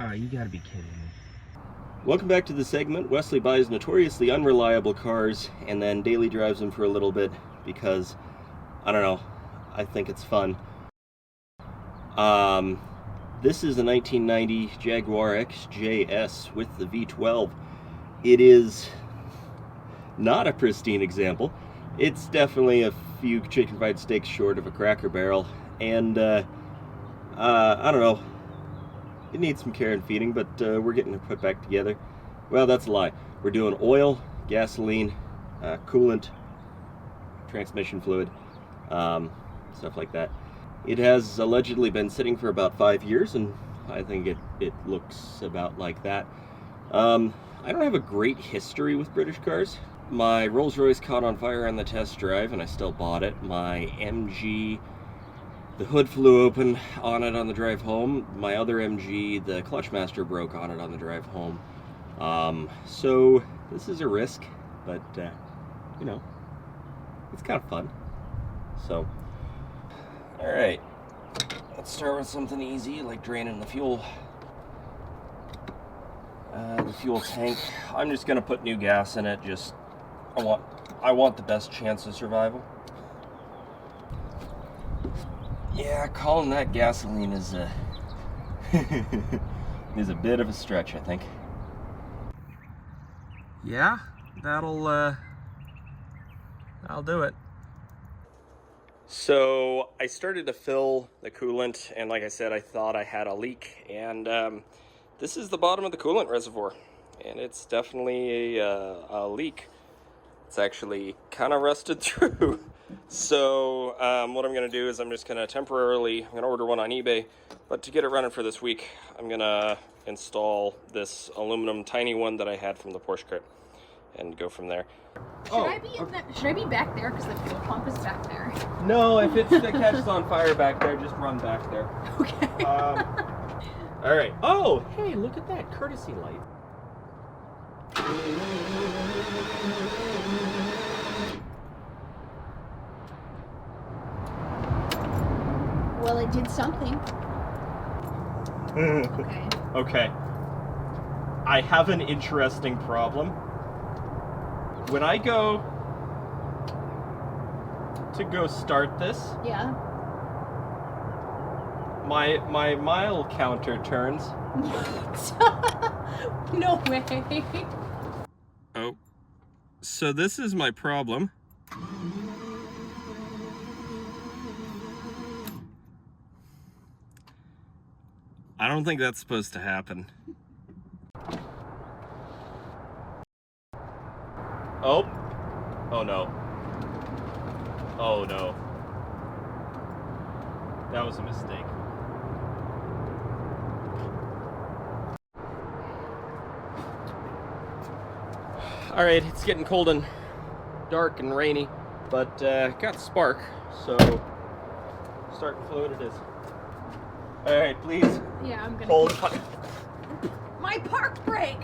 You gotta be kidding me. Welcome back to the segment. Wesley buys notoriously unreliable cars and then daily drives them for a little bit because, I don't know, I think it's fun. This is a 1990 Jaguar XJS with the V12. It is not a pristine example. It's definitely a few chicken fried steaks short of a Cracker Barrel, and I don't know. It needs some care and feeding, but we're getting it put back together. Well, that's a lie. We're doing oil, gasoline, coolant, transmission fluid, stuff like that. It has allegedly been sitting for about 5 years, and I think it looks about like that. I don't have a great history with British cars. My Rolls Royce caught on fire on the test drive, and I still bought it. My MG, the hood flew open on it on the drive home. My other MG, the clutch master broke on it on the drive home. So this is a risk, but you know, it's kind of fun. So, all right, let's start with something easy like draining the fuel. The fuel tank. I'm just gonna put new gas in it. I want the best chance of survival. Yeah, calling that gasoline is a is a bit of a stretch, I think. Yeah, that'll do it. So I started to fill the coolant, and like I said, I thought I had a leak, and this is the bottom of the coolant reservoir, and it's definitely a leak. It's actually kind of rusted through. So what I'm going to do is I'm just going to I'm going to order one on eBay, but to get it running for this week, I'm going to install this aluminum tiny one that I had from the Porsche Crypt and go from there. Should I be back there because the fuel pump is back there? No, if it catches on fire back there, just run back there. Okay. All right. Oh, hey, look at that courtesy light. Well, it did something. Okay. Okay. I have an interesting problem. When I go to start this, Yeah. my mile counter turns. No way. Oh. So this is my problem. I don't think that's supposed to happen. Oh. Oh no. Oh no. That was a mistake. All right, it's getting cold and dark and rainy, but got spark, so starting fluid it is. All right, please. Yeah, I'm gonna Hold. my park brake.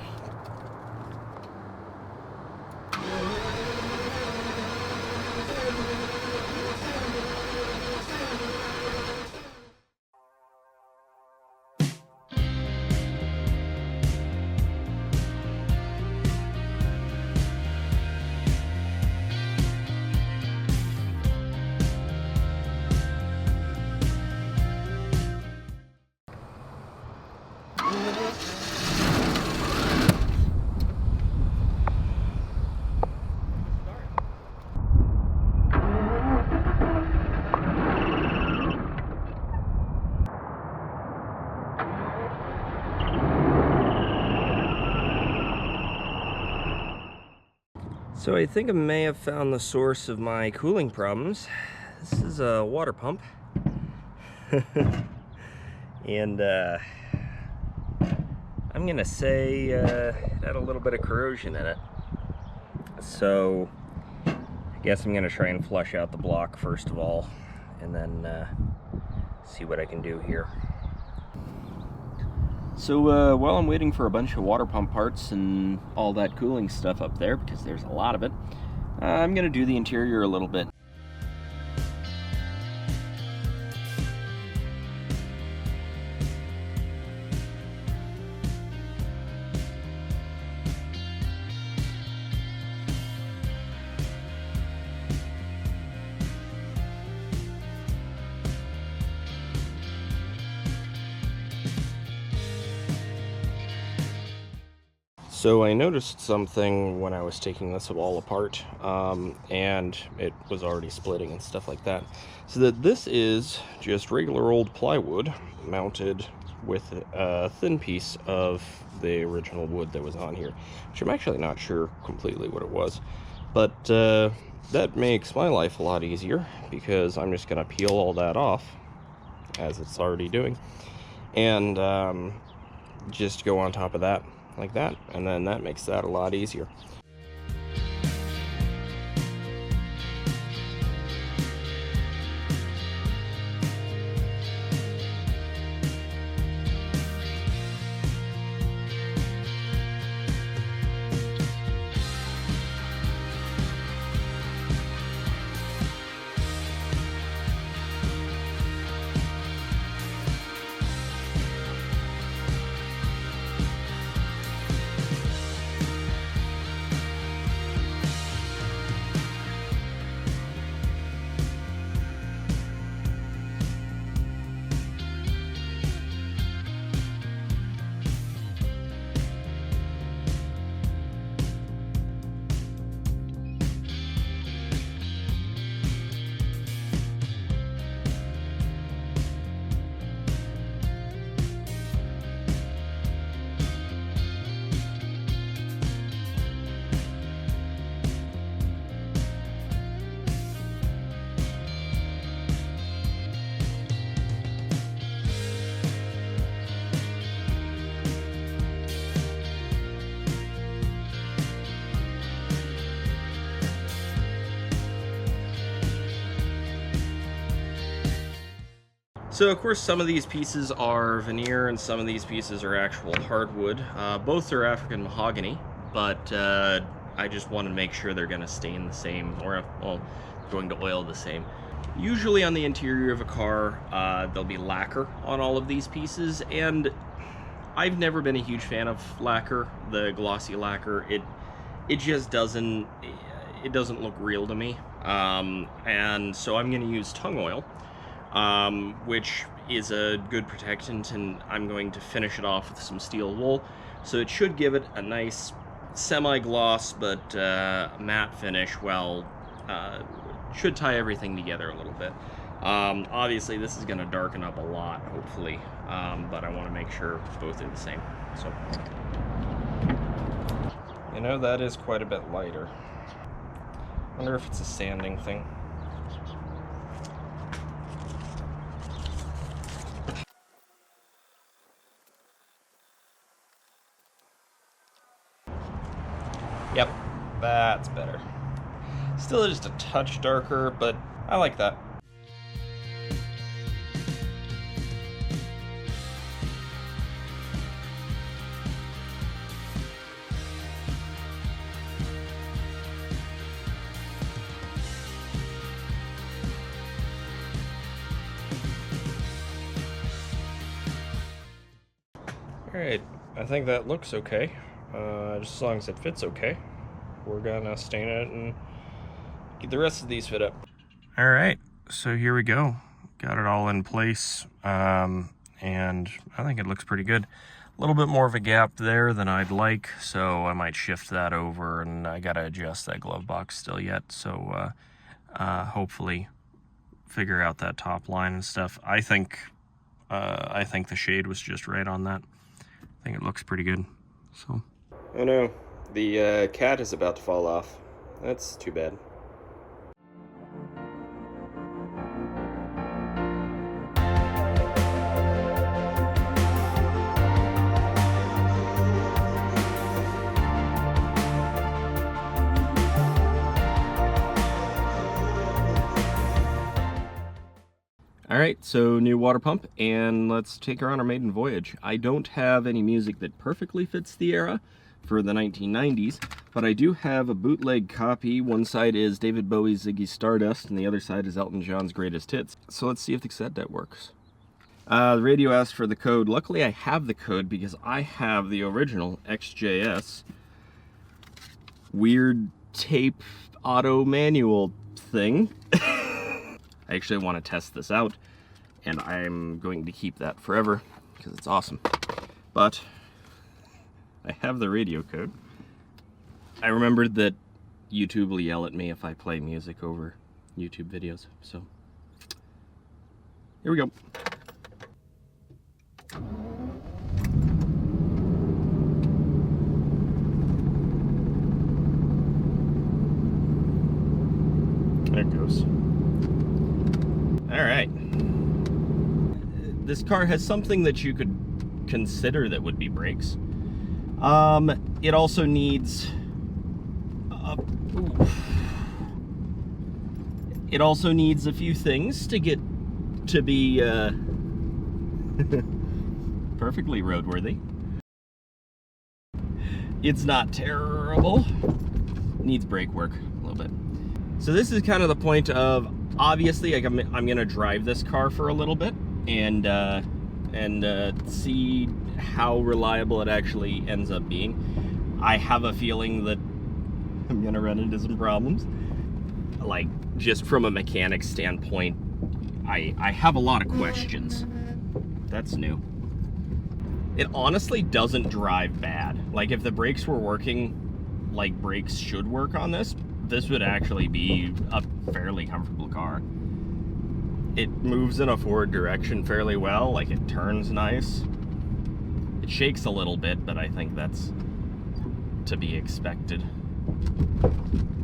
So I think I may have found the source of my cooling problems. This is a water pump. And I'm gonna say it had a little bit of corrosion in it. So I guess I'm gonna try and flush out the block first of all, and then see what I can do here. So while I'm waiting for a bunch of water pump parts and all that cooling stuff up there, because there's a lot of it, I'm gonna do the interior a little bit. So I noticed something when I was taking this all apart, and it was already splitting and stuff like that. So that this is just regular old plywood mounted with a thin piece of the original wood that was on here, which I'm actually not sure completely what it was. But that makes my life a lot easier, because I'm just going to peel all that off, as it's already doing, and just go on top of that like that, and then that makes that a lot easier. So of course some of these pieces are veneer and some of these pieces are actual hardwood. Both are African mahogany, but I just want to make sure they're going to stain the same, or well, going to oil the same. Usually on the interior of a car, there'll be lacquer on all of these pieces, and I've never been a huge fan of lacquer, the glossy lacquer. It just doesn't look real to me, and so I'm going to use tung oil, which is a good protectant, and I'm going to finish it off with some steel wool, so it should give it a nice semi-gloss but matte finish. Well, should tie everything together a little bit. Obviously this is going to darken up a lot, hopefully, but I want to make sure both are the same. So, you know, that is quite a bit lighter. I wonder if it's a sanding thing. Yep, that's better. Still just a touch darker, but I like that. Alright, I think that looks okay. Just as long as it fits okay. We're gonna stain it and get the rest of these fit up. Alright, so here we go. Got it all in place, and I think it looks pretty good. A little bit more of a gap there than I'd like, so I might shift that over, and I gotta adjust that glove box still yet, so hopefully figure out that top line and stuff. I think the shade was just right on that. I think it looks pretty good. So. Oh no, the cat is about to fall off. That's too bad. Alright, so new water pump, and let's take her on our maiden voyage. I don't have any music that perfectly fits the era for the 1990s, but I do have a bootleg copy. One side is David Bowie's Ziggy Stardust, and the other side is Elton John's Greatest Hits. So let's see if the cassette deck works. The radio asked for the code. Luckily I have the code because I have the original XJS weird tape auto manual thing. I actually want to test this out, and I'm going to keep that forever because it's awesome. But I have the radio code. I remembered that YouTube will yell at me if I play music over YouTube videos, so here we go. There it goes. All right. This car has something that you could consider that would be brakes. It also needs it also needs a few things to get to be perfectly roadworthy. It's not terrible. Needs brake work a little bit. So this is kind of the point of, obviously, like I'm gonna drive this car for a little bit and see how reliable it actually ends up being. I have a feeling that I'm gonna run into some problems. Like, just from a mechanic standpoint, I have a lot of questions. That's new. It honestly doesn't drive bad. Like, if the brakes were working like brakes should work on this, this would actually be a fairly comfortable car. It moves in a forward direction fairly well, like it turns nice. It shakes a little bit, but I think that's to be expected.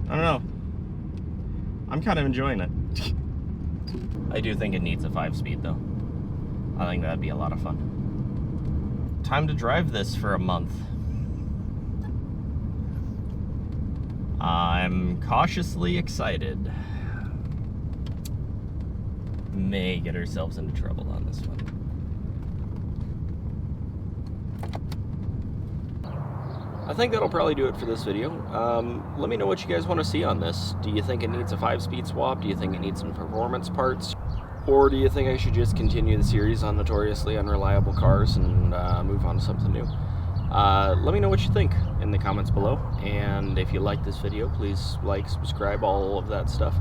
I don't know. I'm kind of enjoying it. I do think it needs a 5-speed though. I think that'd be a lot of fun. Time to drive this for a month. I'm cautiously excited. May get ourselves into trouble on this one. I think that'll probably do it for this video. Let me know what you guys want to see on this. Do you think it needs a 5-speed swap? Do you think it needs some performance parts? Or do you think I should just continue the series on notoriously unreliable cars and move on to something new? Let me know what you think in the comments below. And if you like this video, please like, subscribe, all of that stuff.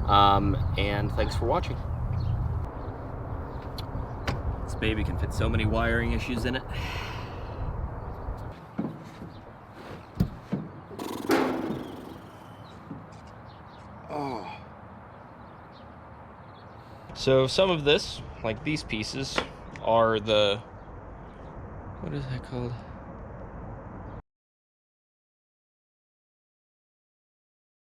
And thanks for watching. This baby can fit so many wiring issues in it. Oh. So some of this, like these pieces, are the, what is that called?